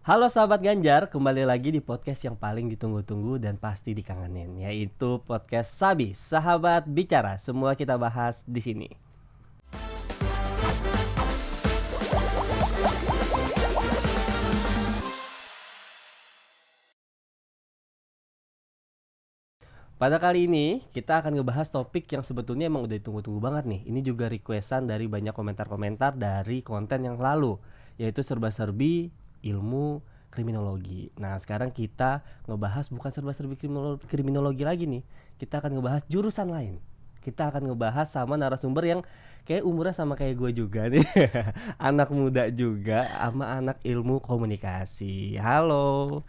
Halo sahabat Ganjar, kembali lagi di podcast yang paling ditunggu-tunggu dan pasti dikangenin, yaitu podcast Sabi, Sahabat Bicara. Semua kita bahas di sini. Pada kali ini kita akan ngebahas topik yang sebetulnya emang udah ditunggu-tunggu banget nih. Ini juga requestan dari banyak komentar-komentar dari konten yang lalu, yaitu serba-serbi ilmu kriminologi. Nah, sekarang kita ngebahas bukan serba-serbi kriminologi lagi nih. Kita akan ngebahas jurusan lain. Kita akan ngebahas sama narasumber yang kayak umurnya sama kayak gue juga nih. Anak muda juga sama anak ilmu komunikasi. Halo.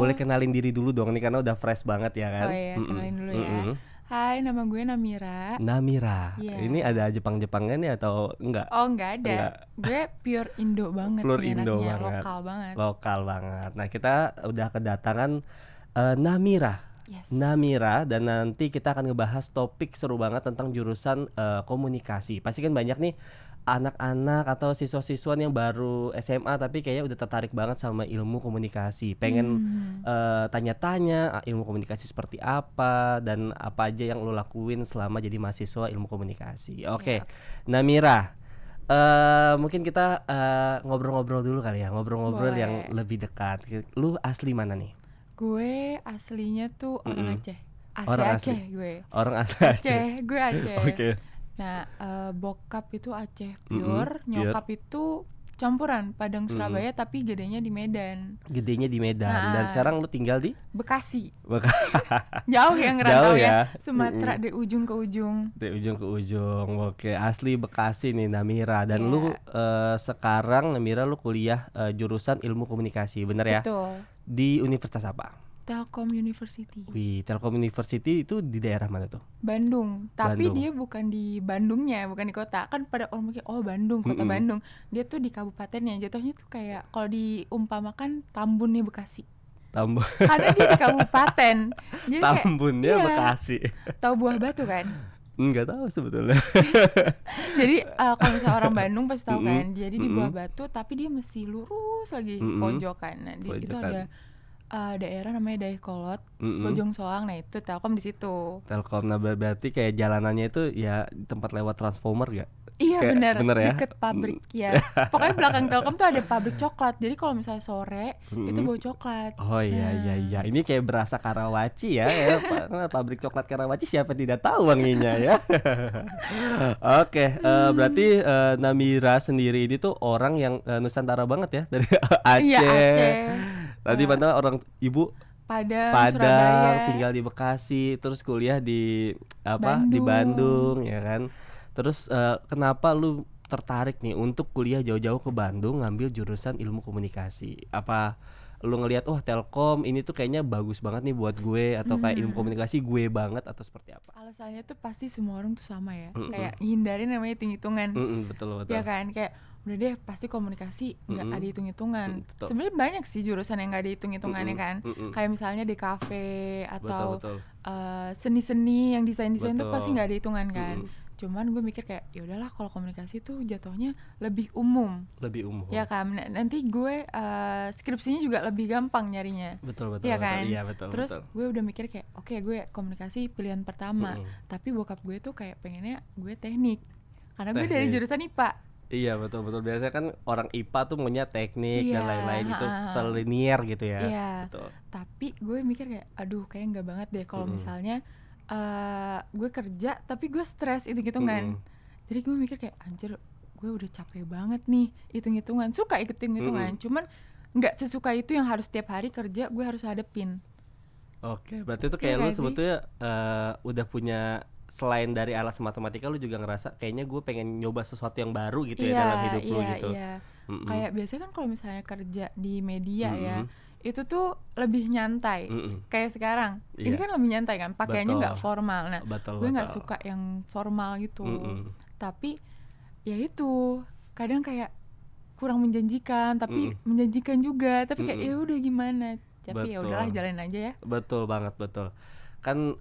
Boleh Halo. kenalin diri dulu dong nih karena udah fresh banget ya kan? Oh iya, kenalin dulu ya. Mm-mm. Hai, nama gue Namira. Namira. Iya. Ini ada Jepang-Jepangnya nih atau enggak? Oh, nggak ada. Enggak. Gue pure Indo banget Pure nih Indo anaknya, banget. lokal banget. Lokal banget. Nah, kita udah kedatangan Namira. Yes. Namira, dan nanti kita akan ngebahas topik seru banget tentang jurusan komunikasi. Pasti kan banyak nih anak-anak atau siswa-siswa yang baru SMA tapi kayaknya udah tertarik banget sama ilmu komunikasi. Pengen tanya-tanya ilmu komunikasi seperti apa dan apa aja yang lo lakuin selama jadi mahasiswa ilmu komunikasi. Oke. Yap. Namira, mungkin kita ngobrol-ngobrol dulu kali ya, ngobrol-ngobrol Boleh. yang lebih dekat. Lu asli mana nih? Gue aslinya tuh orang Mm-mm. Aceh. Asli Orang Aceh asli. gue. Orang asli Aceh, gue Aceh. Oke. Nah, bokap itu Aceh Mm-mm, pure, nyokap itu campuran Padang Surabaya tapi gedenya di Medan. Gedenya di Medan. Nah. Dan sekarang lu tinggal di Bekasi. Bekasi. Jauh ya ngerantau Jauh ya. ya. Sumatera dari ujung ke ujung. Dari ujung ke ujung. Oke, asli Bekasi nih Namira. Dan Iya. lu sekarang Namira lu kuliah jurusan ilmu komunikasi, bener ya? Betul. Di universitas apa? Telkom University. Wih, Telkom University itu di daerah mana tuh? Bandung. Tapi Bandung. dia bukan di Bandungnya, bukan di kota. Kan pada orang mikir, oh Bandung, kota Bandung. Dia tuh di kabupatennya. Jatuhnya tuh kayak kalau diumpamakan Tambun nih Bekasi. Tambun. Karena dia di kabupaten. Jadi kayak, Tambunnya iya. Bekasi. Tahu Buah Batu kan? Enggak tahu sebetulnya. Jadi kalau misalnya orang Bandung pasti tahu Mm-mm. kan. Jadi di Buah Batu tapi dia mesti lurus lagi pojokan. Nah, itu Pojokan. ada daerah namanya Dayakolot, Bojong Soang. Nah, itu Telkom di situ. Telkom. Nah, berarti kayak jalanannya itu ya tempat lewat transformer gak? Iya, Kayak bener ya? deket pabrik ya. Pokoknya belakang Telkom tuh ada pabrik coklat. Jadi kalau misalnya sore itu bau coklat. Oh iya iya iya. Ini kayak berasa Karawaci ya, pabrik coklat Karawaci siapa tidak tahu wanginya ya. Oke, berarti Namira sendiri ini tuh orang yang Nusantara banget ya, dari Aceh. Iya, Aceh. Tadi mana orang ibu Padang, Padang, Surabaya. tinggal di Bekasi, terus kuliah di apa? Di Bandung. Bandung ya kan. Terus kenapa lu tertarik nih untuk kuliah jauh-jauh ke Bandung ngambil jurusan ilmu komunikasi? Apa lu ngelihat Telkom ini tuh kayaknya bagus banget nih buat gue, atau kayak ilmu komunikasi gue banget, atau seperti apa? Alasannya tuh pasti semua orang tuh sama ya. Kayak hindarin namanya hitung-hitungan. Betul betul. Ya kan, kayak udah deh pasti komunikasi nggak ada hitung-hitungan. Betul. Sebenarnya banyak sih jurusan yang nggak ada hitung-hitungannya kan. Kayak misalnya di kafe atau Betul. seni-seni yang desain-desain tuh Betul. pasti nggak ada hitungan kan. Cuman gue mikir kayak ya udahlah kalau komunikasi tuh jatuhnya lebih umum. Lebih umum. Ya kan, nanti gue skripsinya juga lebih gampang nyarinya. Betul. Iya kan. Iya betul. Terus gue udah mikir kayak oke, gue komunikasi pilihan pertama. Tapi bokap gue tuh kayak pengennya gue teknik. Karena gue dari Teknik. jurusan IPA. Iya betul. Biasanya kan orang IPA tuh maunya teknik dan Iya, lain-lain gitu, selinier gitu ya. Iya. Betul. Tapi gue mikir kayak aduh kayak nggak banget deh kalau misalnya gue kerja tapi gue stres hitung-hitungan. Jadi gue mikir kayak anjir, gue udah capek banget nih hitung-hitungan. Suka hitung-hitungan, cuman nggak sesuka itu yang harus tiap hari kerja gue harus hadepin. Oke, berarti itu kayak Iya lu nggak sih? sebetulnya udah punya, selain dari alas matematika lu juga ngerasa kayaknya gue pengen nyoba sesuatu yang baru gitu ya dalam hidup lu gitu. Iya. Kayak biasanya kan kalau misalnya kerja di media ya, itu tuh lebih nyantai. Kayak sekarang, ini Iya. kan lebih nyantai kan, pakaiannya nggak Betul. formal. Nah, Betul, gue nggak betul. suka yang formal gitu. Tapi ya itu kadang kayak kurang menjanjikan, tapi menjanjikan juga. Tapi kayak ya udah gimana? Tapi ya Betul. udahlah jalanin aja ya. Betul banget, betul. Kan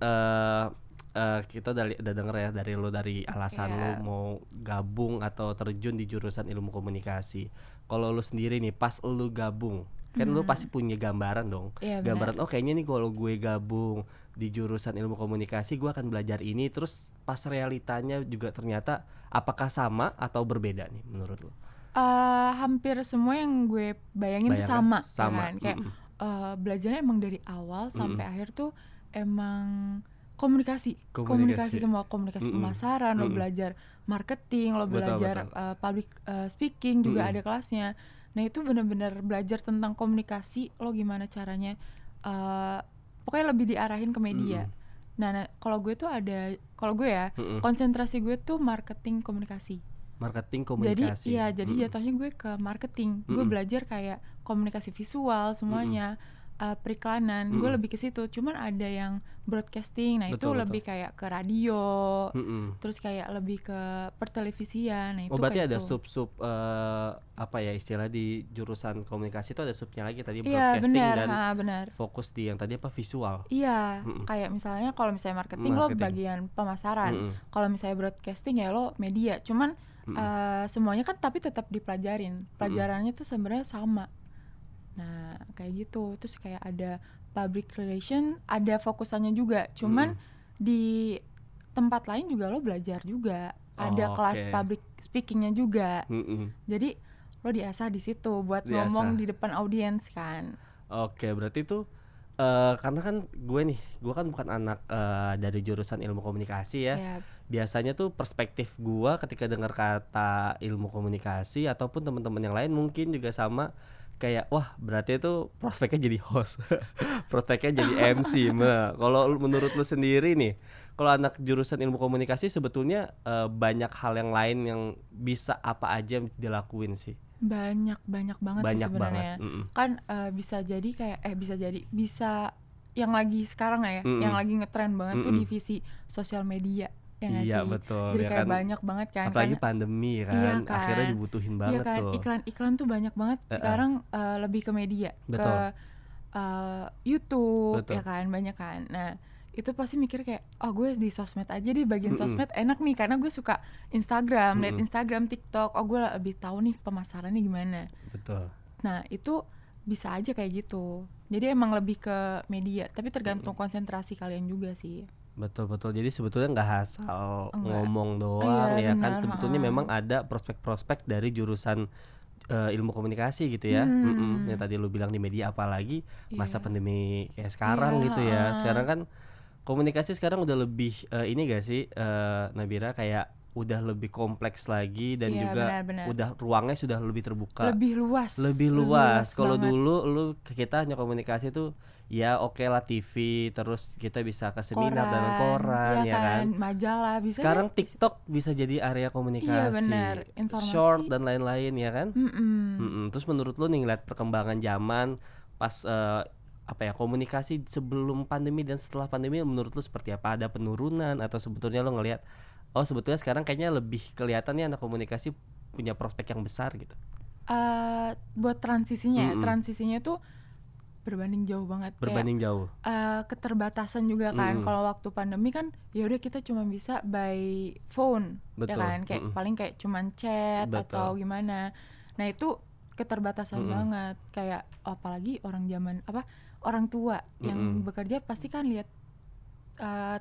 kita udah denger ya dari lu, dari alasan Iya. lu mau gabung atau terjun di jurusan ilmu komunikasi. Kalau lu sendiri nih pas lu gabung, kan lu pasti punya gambaran dong. Iya, Gambaran benar. oh kayaknya nih kalau gue gabung di jurusan ilmu komunikasi gue akan belajar ini, terus pas realitanya juga ternyata apakah sama atau berbeda nih menurut lu? Hampir semua yang gue bayangin tuh Bayangkan sama, ya sama. kan? Kayak belajarnya emang dari awal sampai akhir tuh emang komunikasi Komunikasi. semua, komunikasi pemasaran, lo belajar marketing, lo belajar public speaking juga ada kelasnya. Nah itu benar-benar belajar tentang komunikasi, lo gimana caranya, pokoknya lebih diarahin ke media. Nah kalau gue tuh kalau gue ya konsentrasi gue tuh marketing komunikasi. Marketing Jadi komunikasi. iya, jadi jatuhnya gue ke marketing. Gue belajar kayak komunikasi visual semuanya, periklanan. Gue lebih ke situ. Cuman ada yang broadcasting. Nah, itu Betul, lebih kayak ke radio. Terus kayak lebih ke pertelevisian. Nah, itu berarti kayak ada gitu. sub apa ya istilah di jurusan komunikasi itu ada subnya lagi tadi Iya, broadcasting benar. dan Benar. fokus di yang tadi apa visual. Iya, kayak misalnya kalau misalnya marketing lo bagian pemasaran. Kalau misalnya broadcasting ya lo media. Cuman semuanya kan tapi tetap dipelajarin. Pelajarannya tuh sebenarnya sama. Nah, kayak gitu. Terus kayak ada public relation, ada fokusannya juga. Cuman di tempat lain juga lo belajar juga. Ada kelas public speakingnya juga. Jadi lo diasah di situ buat ngomong di depan audiens kan. Oke, berarti tuh karena kan gue kan bukan anak dari jurusan ilmu komunikasi ya. Yap. Biasanya tuh perspektif gue ketika dengar kata ilmu komunikasi ataupun teman-teman yang lain mungkin juga sama kayak wah berarti itu prospeknya jadi host, prospeknya jadi MC. Nah, kalau menurut lu sendiri nih, kalau anak jurusan ilmu komunikasi sebetulnya banyak hal yang lain yang bisa apa aja dilakuin sih? Banyak banget sih Banyak sebenarnya. banget. Kan bisa jadi kayak bisa yang lagi sekarang ya, yang lagi ngetren banget tuh divisi sosial media. Ya nggak Iya sih? betul. Jadi Ya kayak kan, banyak banget kan. apalagi Karena pandemi kan, iya kan, akhirnya dibutuhin iya banget kan, tuh. iklan-iklan tuh banyak banget sekarang lebih ke media, Betul. ke YouTube Betul. ya kan, banyak kan. Nah itu pasti mikir kayak gue di sosmed aja deh, bagian sosmed enak nih karena gue suka Instagram, liat Instagram, TikTok, gue lebih tahu nih pemasarannya gimana. Betul. Nah itu bisa aja kayak gitu. Jadi emang lebih ke media, tapi tergantung konsentrasi kalian juga sih. Betul. Jadi sebetulnya nggak asal Enggak. ngomong doang Iya, ya kan. benar, Sebetulnya memang ada prospek-prospek dari jurusan ilmu komunikasi gitu ya. Yang tadi lu bilang di media, apalagi masa Iya. pandemi kayak sekarang Iya, gitu ya. Sekarang kan komunikasi sekarang udah lebih ini gak sih Nabira, kayak udah lebih kompleks lagi dan Iya, juga benar. udah ruangnya sudah lebih terbuka. Lebih luas Kalau banget. dulu kita hanya komunikasi tuh ya oke lah TV, terus kita bisa ke seminar dan koran iya ya kan. majalah bisa. Sekarang TikTok bisa jadi area komunikasi, Iya, benar. Informasi. short dan lain-lain ya kan. Mm-mm. Terus menurut lu nih ngeliat perkembangan zaman pas komunikasi sebelum pandemi dan setelah pandemi, menurut lu seperti apa? Ada penurunan atau sebetulnya lu ngelihat oh sebetulnya sekarang kayaknya lebih kelihatan nih anak komunikasi punya prospek yang besar gitu. Buat transisinya tuh berbanding jauh banget. Berbanding jauh. Keterbatasan juga kan. Kalau waktu pandemi kan ya udah kita cuma bisa by phone. Betul. Ya kan, kayak paling kayak cuman chat. Betul. Atau gimana. Nah itu keterbatasan banget. Kayak apalagi orang tua yang bekerja pasti kan lihat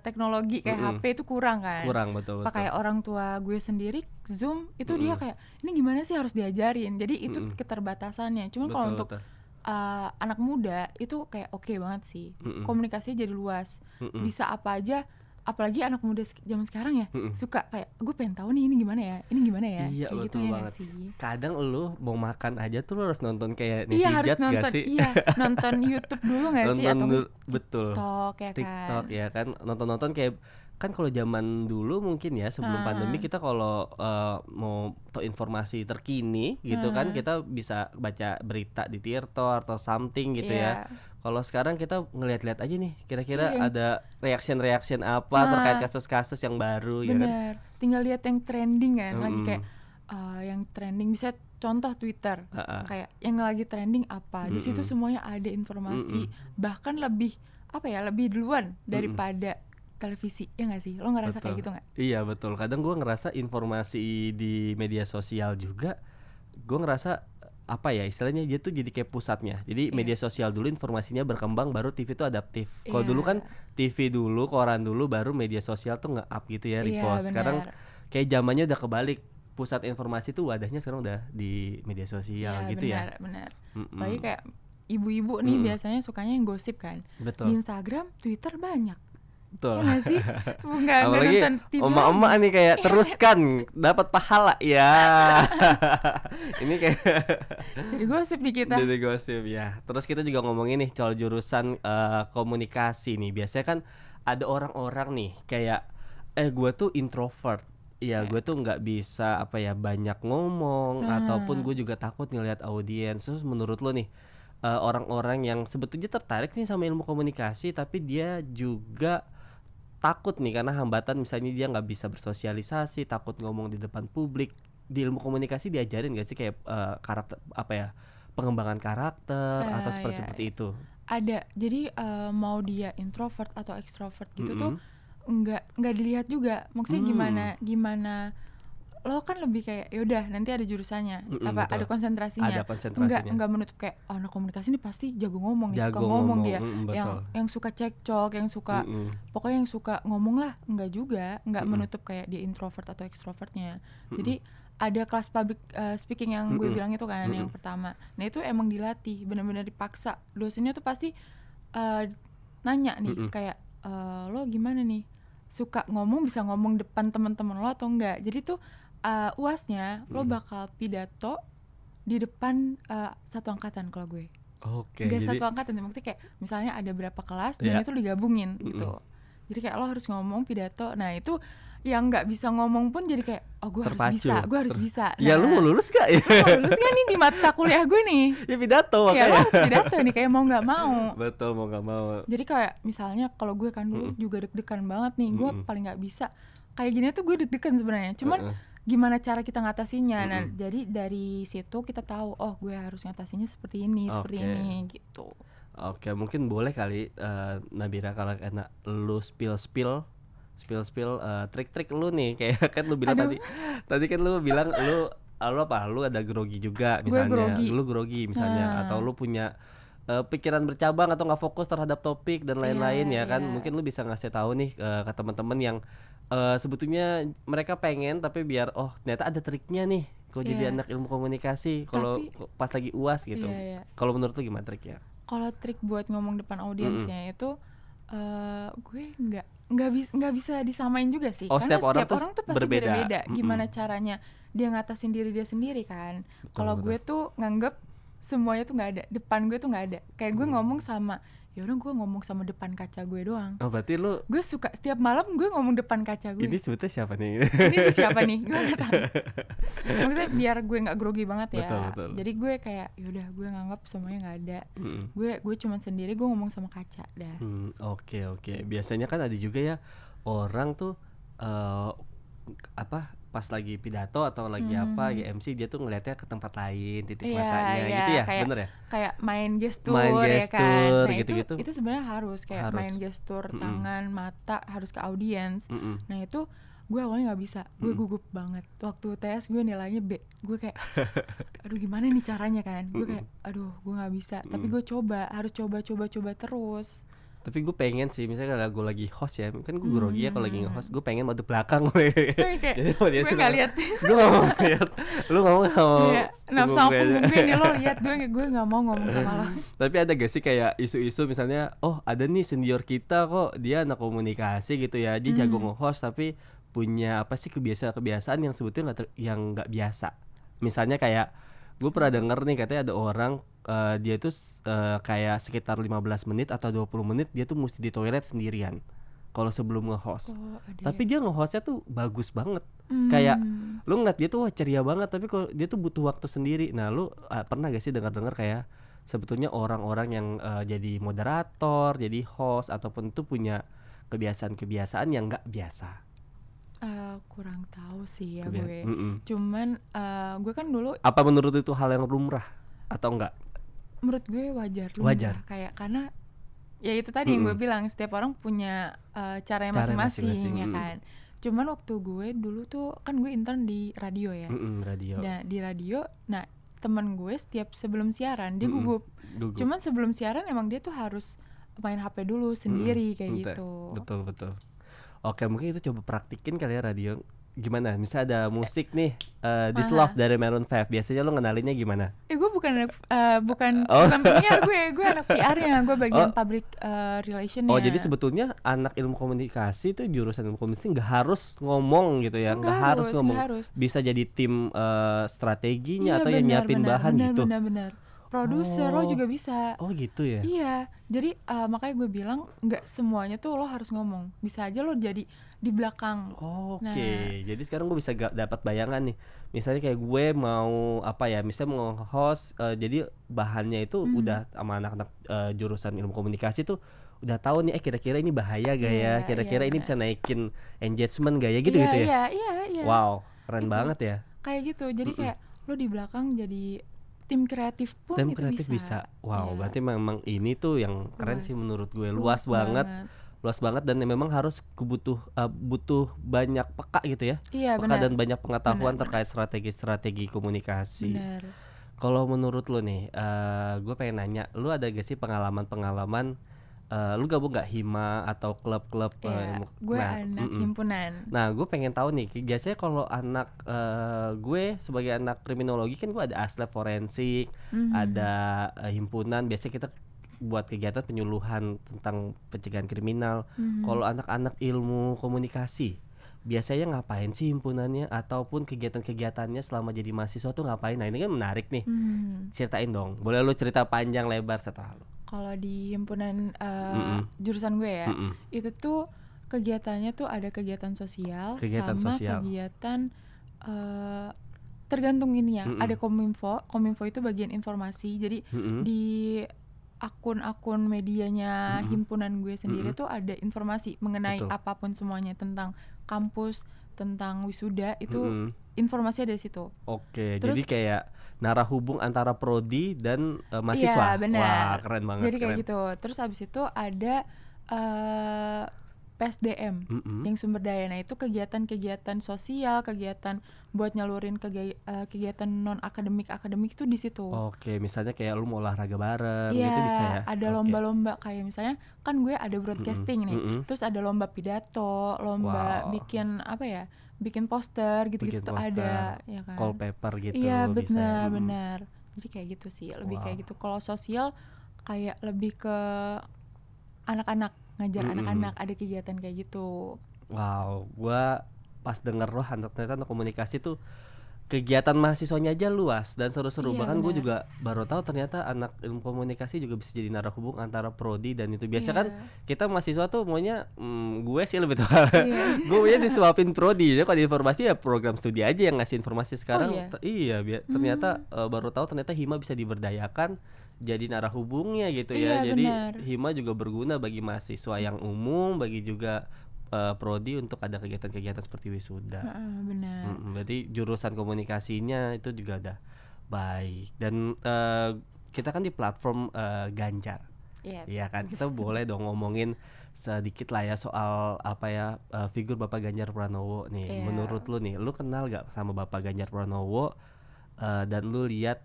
teknologi kayak HP itu kurang kan. Betul. Kayak orang tua gue sendiri Zoom itu dia kayak ini gimana sih harus diajarin. Jadi itu keterbatasannya. Cuman kalau untuk anak muda itu kayak oke banget sih. Komunikasinya jadi luas. Bisa apa aja. Apalagi anak muda zaman sekarang ya suka kayak gue pengen tahu nih ini gimana ya. Iya, kayak betul gitu banget. Ya sih. Kadang lu mau makan aja tuh lu harus nonton kayak Navy Iya harus Judge nonton. gak sih? Iya nonton YouTube dulu gak sih? Atau betul. TikTok ya kan. TikTok ya kan, nonton kayak kan kalau zaman dulu mungkin ya sebelum pandemi kita kalau mau tahu informasi terkini gitu kan kita bisa baca berita di Tirto atau something gitu ya. Kalau sekarang kita ngeliat-liat aja nih kira-kira ada reaction apa terkait kasus-kasus yang baru ya kan. Bener, tinggal lihat yang trending kan, lagi kayak yang trending bisa contoh Twitter, kayak yang lagi trending apa, di situ semuanya ada informasi, bahkan lebih duluan daripada televisi, ya nggak sih? Lo ngerasa kayak gitu nggak? Iya betul. Kadang gue ngerasa informasi di media sosial juga, gue ngerasa apa ya istilahnya, dia tuh jadi kayak pusatnya. Jadi Iya. media sosial dulu informasinya berkembang, baru TV tuh adaptif. Kalau dulu kan Iya. TV dulu, koran dulu, baru media sosial tuh nge-up gitu ya, Iya, repost. Sekarang benar. kayak zamannya udah kebalik. Pusat informasi tuh wadahnya sekarang udah di media sosial Iya, gitu ya. benar. Apalagi Mm-mm. kayak ibu-ibu nih Mm-mm. biasanya sukanya yang gosip kan. Di Betul. Instagram, Twitter banyak. Betul. Ya nggak sih? Nggak Apalagi nonton TV emak-emak lagi. nih kayak teruskan dapat pahala ya. Ini kayak Jadi gosip di kita. jadi gosip ya. Terus kita juga ngomongin nih soal jurusan komunikasi nih. Biasanya kan ada orang-orang nih kayak gue tuh introvert. Iya, Iya. gue tuh nggak bisa apa ya banyak ngomong, ataupun Nah, gue juga takut ngelihat audiens. Terus menurut lo nih orang-orang yang sebetulnya tertarik nih sama ilmu komunikasi, tapi dia juga takut nih karena hambatan, misalnya dia nggak bisa bersosialisasi, takut ngomong di depan publik. Di ilmu komunikasi diajarin gak sih kayak karakter apa ya, pengembangan karakter atau seperti ya, seperti itu? ada. Jadi mau dia introvert atau extrovert gitu tuh Mm-mm. nggak dilihat juga. Maksudnya gimana Hmm. gimana lo kan lebih kayak yaudah nanti ada jurusannya apa Betul. ada konsentrasinya, Ada konsentrasinya. nggak menutup kayak anak komunikasi nih pasti jago ngomong nih, suka Jago ngomong ngomong. dia, Betul. yang suka cekcok, yang suka Mm-mm. pokoknya yang suka ngomong lah. Nggak juga, nggak Mm-mm. menutup kayak dia introvert atau extrovertnya. Mm-mm. Jadi ada kelas public speaking yang gue Mm-mm. bilang itu kan yang Mm-mm. pertama. Nah itu emang dilatih, benar-benar dipaksa. Dosennya tuh pasti eh, nanya nih Mm-mm. kayak lo gimana nih, suka ngomong, bisa ngomong depan teman-teman lo atau enggak. Jadi tuh UASnya lo Mm-mm. bakal pidato di depan satu angkatan kalau gue. Oke, Enggak jadi satu angkatan, maksudnya kayak misalnya ada berapa kelas dan ya. itu digabungin Mm-mm. gitu. Jadi kayak lo harus ngomong pidato. Nah itu yang nggak bisa ngomong pun jadi kayak gue harus Terpacu. bisa, gue harus bisa. Ya lu mau Nah, lulus gak ya? lo mau lulus kan nih di mata kuliah gue nih. Ya pidato Kayak lo makanya. harus pidato nih, kayak mau nggak mau. Betul, mau gak mau. Jadi kayak misalnya kalau gue kan dulu Mm-mm. juga deg-degan banget nih, gue Mm-mm. paling nggak bisa. Kayak gini tuh gue deg-degan sebenarnya. Cuman Uh-uh. gimana cara kita ngatasinnya. Nah, Mm-mm. jadi dari situ kita tahu oh gue harus ngatasinnya seperti ini, seperti Oke. ini gitu. Oke, mungkin boleh kali Nabila kalau kena lu spill trik-trik lu nih kayak kan lu bilang Aduh. tadi kan lu bilang lu apa, lu ada grogi juga Gue misalnya, grogi. lu grogi misalnya, atau Nah, lu punya pikiran bercabang atau nggak fokus terhadap topik dan lain-lain ya kan. iya. Mungkin lu bisa ngasih tahu nih ke teman-teman yang sebetulnya mereka pengen tapi biar ternyata ada triknya nih kalau jadi Iya. anak ilmu komunikasi kalau Tapi pas lagi UAS gitu. iya. Kalau menurut lu gimana triknya? Kalau trik buat ngomong depan Mm-mm. audiensnya itu gue nggak bisa disamain juga sih, Oh, karena setiap orang tuh pasti berbeda. beda-beda gimana Mm-mm. caranya dia ngatasin diri dia sendiri kan. Betul, Kalau gue betul. tuh nganggep semuanya tuh nggak ada, depan gue tuh nggak ada, kayak gue Hmm. ngomong sama, yaudah gue ngomong sama depan kaca gue doang. Oh, berarti lu Gue suka setiap malam gue ngomong depan kaca gue. ini sebetulnya siapa nih? Ini tuh siapa nih, gue nggak tahu. Maksudnya biar gue nggak grogi banget ya. Betul. Jadi gue kayak yaudah gue nganggap semuanya nggak ada, Mm-mm. gue cuman sendiri, gue ngomong sama kaca dah. Oke. Biasanya kan ada juga ya orang tuh apa pas lagi pidato atau lagi apa, lagi MC, dia tuh ngelihatnya ke tempat lain, titik Iya, matanya iya, gitu ya, kayak bener ya? kayak main gestur, Main ya kan. gestur, Nah gitu-gitu. itu sebenarnya harus kayak Harus. main gestur Mm-mm. tangan, mata harus ke audiens. Mm-mm. Nah itu gue awalnya nggak bisa, gue Mm-mm. gugup banget. Waktu tes gue nilainya B, gue kayak, aduh gimana nih caranya kan? Gue kayak, aduh gue nggak bisa. Tapi gue harus coba terus. Tapi gue pengen sih, misalnya kalau gue lagi host ya, kan gue grogi ya kalau lagi nge-host, gue pengen madu belakang. Kayak Jadi sama dia gue tuh nggak lihat. gue gak mau lihat, lu ngomong sama Iya, nafsu sama gue aja. punggung gue nih lo lihat, gue nggak mau ngomong sama lo. Tapi ada gak sih kayak isu-isu misalnya, ada nih senior kita kok dia anak komunikasi gitu ya, dia jago nge-host tapi punya apa sih kebiasaan yang sebetulnya yang nggak biasa. Misalnya kayak gue pernah denger nih katanya ada orang dia tuh kayak sekitar 15 menit atau 20 menit dia tuh mesti di toilet sendirian kalau sebelum nge-host. Oh, ada Tapi ya. dia nge-hostnya tuh bagus banget. Kayak lu ngeliat dia tuh wah ceria banget, tapi kok dia tuh butuh waktu sendiri. Nah lu pernah gak sih dengar-dengar kayak sebetulnya orang-orang yang jadi moderator, jadi host ataupun itu punya kebiasaan-kebiasaan yang nggak biasa? Kurang tahu sih ya gue. Mm-mm. Cuman gue kan dulu Apa menurut itu hal yang lumrah atau enggak? menurut gue wajar. Kayak karena ya itu tadi yang gue bilang, setiap orang punya caranya masing-masing ya kan. Cuman waktu gue dulu tuh kan gue intern di radio ya. Radio. Nah di radio, nah teman gue setiap sebelum siaran dia Mm-mm. gugup. Gugup. Cuman sebelum siaran emang dia tuh harus main HP dulu sendiri kayak Ente. gitu. Betul. Oke, mungkin itu coba praktikin kali ya radio. Gimana? Misalnya ada musik nih, This Love dari Maroon 5. Biasanya lu ngenalinnya gimana? Gue bukan Oh. bukan penyiar, gue anak PR-nya, gue bagian Oh. public relation-nya. Oh, jadi sebetulnya anak ilmu komunikasi itu jurusan ilmu komunikasi nggak harus ngomong gitu ya, nggak harus ngomong. nggak harus. Bisa jadi tim strateginya Iya, atau yang nyiapin bahan gitu. Benar. Produser lo juga bisa. Oh gitu ya. Iya, jadi makanya gue bilang nggak semuanya tuh lo harus ngomong. Bisa aja lo jadi di belakang. Oke, Nah. jadi sekarang gue bisa dapat bayangan nih. Misalnya kayak gue mau apa ya, misalnya mau host, jadi bahannya itu udah sama anak-anak jurusan ilmu komunikasi tuh udah tahu nih, kira-kira ini bahaya gak ya, kira-kira ini bisa naikin engagement gak ya, gitu ya. Iya. Wow, keren Itu. banget ya. Kayak gitu, jadi kayak lo di belakang jadi tim kreatif pun Tim itu kreatif bisa. Wow, Iya. berarti memang ini tuh yang keren sih menurut gue. Luas banget dan memang harus butuh banyak peka gitu ya. Iya, Peka dan banyak pengetahuan terkait strategi komunikasi. Benar. Kalau menurut lu nih, gue pengen nanya, lu ada gak sih pengalaman lu gabung gak hima atau klub-klub? Gue anak himpunan. Nah, gue pengen tahu nih, biasanya kalau anak gue sebagai anak kriminologi kan gue ada aslab forensik, ada himpunan. Biasanya kita buat kegiatan penyuluhan tentang pencegahan kriminal. Kalau anak-anak ilmu komunikasi, biasanya ngapain sih himpunannya ataupun kegiatan-kegiatannya selama jadi mahasiswa tuh ngapain? Nah, ini kan menarik nih. Ceritain dong. Boleh lu cerita panjang lebar setelah lu. Kalau di himpunan jurusan gue ya, itu tuh kegiatannya tuh ada kegiatan sosial sama kegiatan tergantung ininya. Ada kominfo itu bagian informasi. Jadi di akun-akun medianya himpunan gue sendiri tuh ada informasi mengenai apapun semuanya tentang kampus, tentang wisuda, itu informasi ada di situ. Oke, terus, jadi kayak narah hubung antara prodi dan mahasiswa. Iya, benar. Wah, keren banget. Jadi kayak gitu. Terus abis itu ada PSDM yang sumber daya. Nah, itu kegiatan-kegiatan sosial, kegiatan buat nyalurin kegiatan non akademik itu di situ. Oke, misalnya kayak lu mau olahraga bareng gitu bisa ya. Ada lomba-lomba kayak misalnya kan gue ada broadcasting nih. Terus ada lomba pidato, lomba bikin apa ya? Bikin poster gitu-gitu tuh ada, ya kan. Call paper gitu. Iya, benar. Jadi kayak gitu sih, lebih kayak gitu. Kalau sosial kayak lebih ke anak-anak, ngajar anak-anak, ada kegiatan kayak gitu. Wow, gua pas denger loh ternyata komunikasi tuh kegiatan mahasiswanya aja luas dan seru-seru. Bahkan gue juga baru tahu ternyata anak ilmu komunikasi juga bisa jadi narah hubung antara prodi dan itu. Biasa kan kita mahasiswa tuh maunya gue sih lebih tua. Gue maunya disuapin prodi. Jadi kalau di informasi ya program studi aja yang ngasih informasi sekarang. Ternyata baru tahu ternyata hima bisa diberdayakan jadi narah hubungnya gitu ya. Jadi hima juga berguna bagi mahasiswa yang umum, bagi juga prodi untuk ada kegiatan-kegiatan seperti wisuda. Benar. Berarti jurusan komunikasinya itu juga udah baik. Dan kita kan di platform Ganjar. Iya kan, kita boleh dong ngomongin sedikit lah ya soal apa ya figur Bapak Ganjar Pranowo nih. Menurut lu nih, lu kenal gak sama Bapak Ganjar Pranowo? Dan lu lihat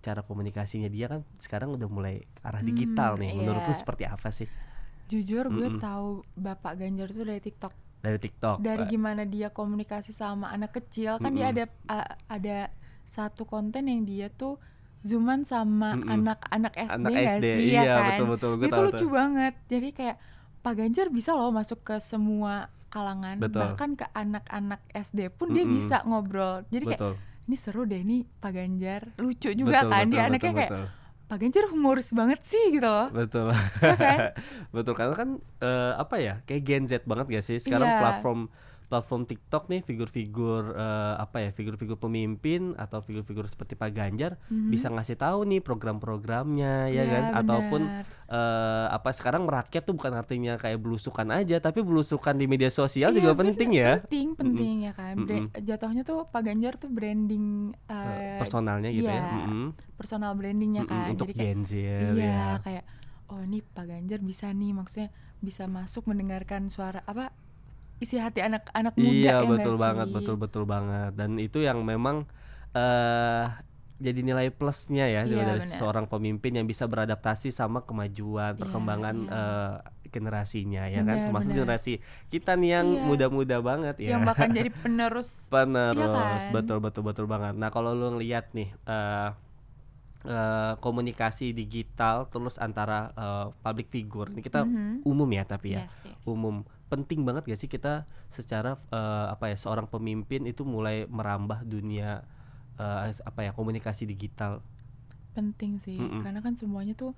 cara komunikasinya dia kan sekarang udah mulai arah digital nih. Menurut lu seperti apa sih? Jujur gue tahu Bapak Ganjar itu dari TikTok. Dari gimana dia komunikasi sama anak kecil. Kan dia ada satu konten yang dia tuh zooman sama anak-anak SD nggak sih? Iya, kan? betul. Itu lucu banget. Jadi kayak Pak Ganjar bisa loh masuk ke semua kalangan. Bahkan ke anak-anak SD pun dia bisa ngobrol. Jadi kayak ini seru deh nih Pak Ganjar. Lucu juga kan dia anaknya kayak Pak Ganjar humoris banget sih gitu loh. Betul. Kan? Betul, karena kan apa ya, kayak Gen Z banget gak sih sekarang platform TikTok nih, figur-figur figur-figur pemimpin atau figur-figur seperti Pak Ganjar bisa ngasih tahu nih program-programnya ya kan, bener. Ataupun sekarang merakyat tuh bukan artinya kayak belusukan aja, tapi belusukan di media sosial juga penting ya. Penting ya kan. Jatuhnya tuh Pak Ganjar tuh branding personalnya gitu ya. Personal brandingnya kan. Untuk jadi kayak, Gen Z kayak oh nih Pak Ganjar bisa nih, maksudnya bisa masuk mendengarkan suara isi hati anak-anak muda. Iya, betul banget. Dan itu yang memang jadi nilai plusnya ya Iya dari benar. seorang pemimpin yang bisa beradaptasi sama kemajuan, Iya, perkembangan iya. generasinya ya kan, Benar, termasuk benar. generasi kita nih yang Iya, muda-muda banget yang ya. bahkan jadi penerus, iya Penerus, kan? betul betul betul banget. Nah kalau lu ngeliat nih komunikasi digital terus antara public figure ini kita Mhm. umum ya tapi ya Yes, yes. umum penting banget gak sih kita secara apa ya seorang pemimpin itu mulai merambah dunia apa ya komunikasi digital. Penting sih, Mm-mm. karena kan semuanya tuh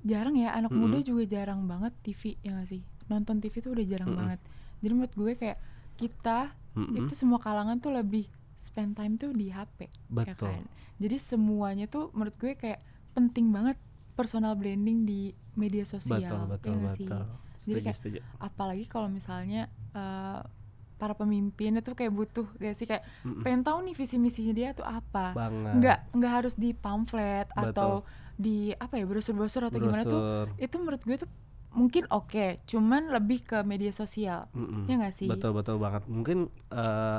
jarang ya, anak muda Mm-mm. juga jarang banget TV, ya nggak sih? Nonton TV tuh udah jarang Mm-mm. banget. Jadi menurut gue kayak kita Mm-mm. itu semua kalangan tuh lebih spend time tuh di HP, ya Betul kan? Jadi semuanya tuh menurut gue kayak penting banget personal branding di media betul sosial, ya betul nggak sih? betul, Jadi setuju kayak setuju. apalagi kalau misalnya para pemimpin itu kayak butuh gak sih kayak Mm-mm. pengen tahu nih visi misinya dia tuh apa. Banget. Nggak harus di pamflet atau Betul. di apa ya brosur-brosur atau gimana tuh, Brosur. itu menurut gue tuh mungkin oke, cuman lebih ke media sosial, Mm-mm. ya nggak sih? Betul betul banget. Mungkin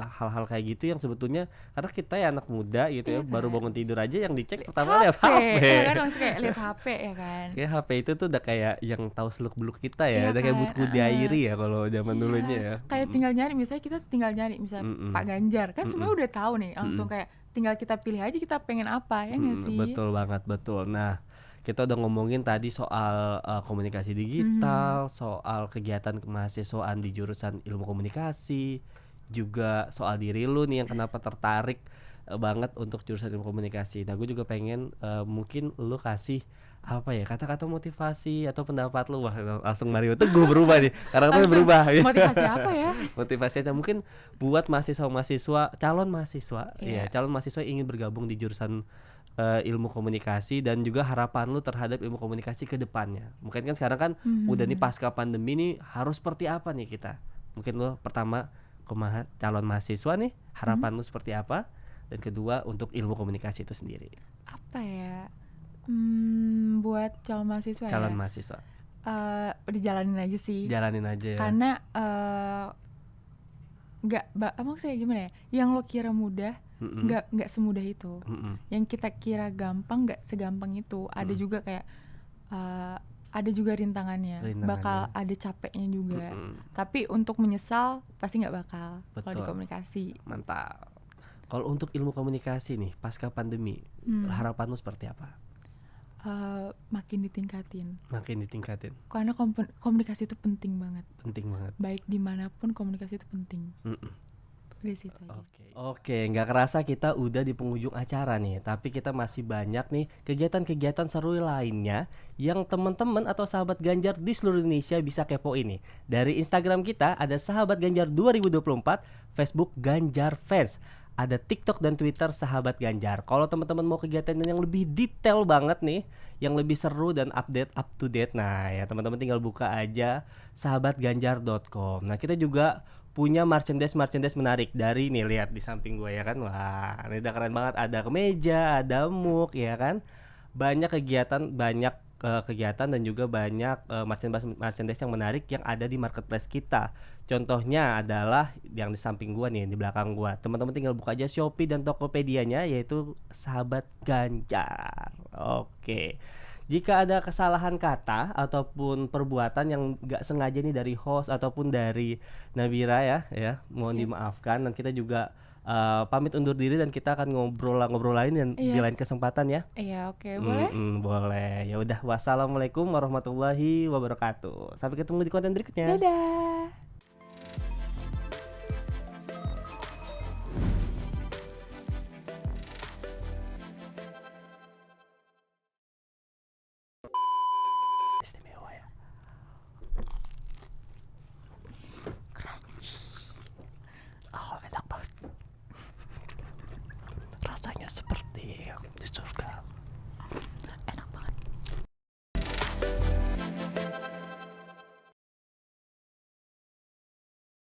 hal-hal kayak gitu yang sebetulnya karena kita ya anak muda gitu ya Iya baru kan? bangun tidur aja yang dicek pertama lihat HP, HP. ya kan langsung kayak lihat HP ya kan? Kayak HP itu tuh udah kayak yang tahu seluk beluk kita ya, Iya udah kayak kan? buku diary ya kalau zaman Iya, dulunya ya. kayak Mm-mm. tinggal nyari, misalnya kita tinggal nyari misalnya Mm-mm. Pak Ganjar kan Mm-mm. semuanya udah tahu nih, langsung Mm-mm. kayak tinggal kita pilih aja kita pengen apa, ya nggak sih? Betul banget, betul. Nah, kita udah ngomongin tadi soal komunikasi digital, soal kegiatan kemahasiswaan di jurusan ilmu komunikasi, juga soal diri lu nih yang kenapa tertarik banget untuk jurusan ilmu komunikasi. Nah, gue juga pengen mungkin lu kasih apa ya kata-kata motivasi atau pendapat lu. Wah langsung Mario Teguh berubah nih karakternya Langsung berubah gitu. motivasi apa ya? Motivasinya mungkin buat mahasiswa calon mahasiswa ya Iya. calon mahasiswa yang ingin bergabung di jurusan ilmu komunikasi dan juga harapan lu terhadap ilmu komunikasi ke depannya. Mungkin kan sekarang kan udah nih pasca pandemi nih harus seperti apa nih kita. Mungkin lu pertama calon mahasiswa nih harapan lu seperti apa, dan kedua untuk ilmu komunikasi itu sendiri. Apa ya? Buat calon mahasiswa Calon ya. mahasiswa Dijalanin aja sih. jalanin aja ya. Karena emang saya gimana ya? Yang lo kira mudah, Mm-mm. nggak semudah itu. Mm-mm. Yang kita kira gampang nggak segampang itu. Ada juga kayak ada juga rintangannya. Bakal ada capeknya juga. Tapi untuk menyesal pasti nggak bakal kalau di Betul. komunikasi. Mantap. Kalau untuk ilmu komunikasi nih pasca pandemi, harapan lu seperti apa? Makin ditingkatin. Makin ditingkatin. Karena komunikasi itu penting banget. Penting banget. Baik dimanapun komunikasi itu penting. Udah situ aja. Oke, nggak kerasa kita udah di penghujung acara nih. Tapi kita masih banyak nih kegiatan-kegiatan seru lainnya yang teman-teman atau sahabat Ganjar di seluruh Indonesia bisa kepoin nih. Dari Instagram kita ada Sahabat Ganjar 2024, Facebook Ganjar Fans, ada TikTok dan Twitter Sahabat Ganjar. Kalau teman-teman mau kegiatan yang lebih detail banget nih, yang lebih seru dan update up to date, nah ya teman-teman tinggal buka aja sahabatganjar.com. Nah kita juga punya merchandise menarik dari nih, lihat di samping gue ya kan. Wah ini udah keren banget, ada kemeja, ada mug ya kan. Banyak kegiatan dan juga banyak merchandise yang menarik yang ada di marketplace kita. Contohnya adalah yang di samping gua nih, di belakang gua. Teman-teman tinggal buka aja Shopee dan Tokopedia-nya, yaitu Sahabat Ganjar. Oke. Jika ada kesalahan kata ataupun perbuatan yang nggak sengaja nih dari host ataupun dari Nabira ya mohon dimaafkan. Dan kita juga pamit undur diri dan kita akan ngobrol lain di lain kesempatan ya. Iya, oke, boleh? Boleh. Ya udah, wassalamualaikum warahmatullahi wabarakatuh. Sampai ketemu di konten berikutnya. Dadah.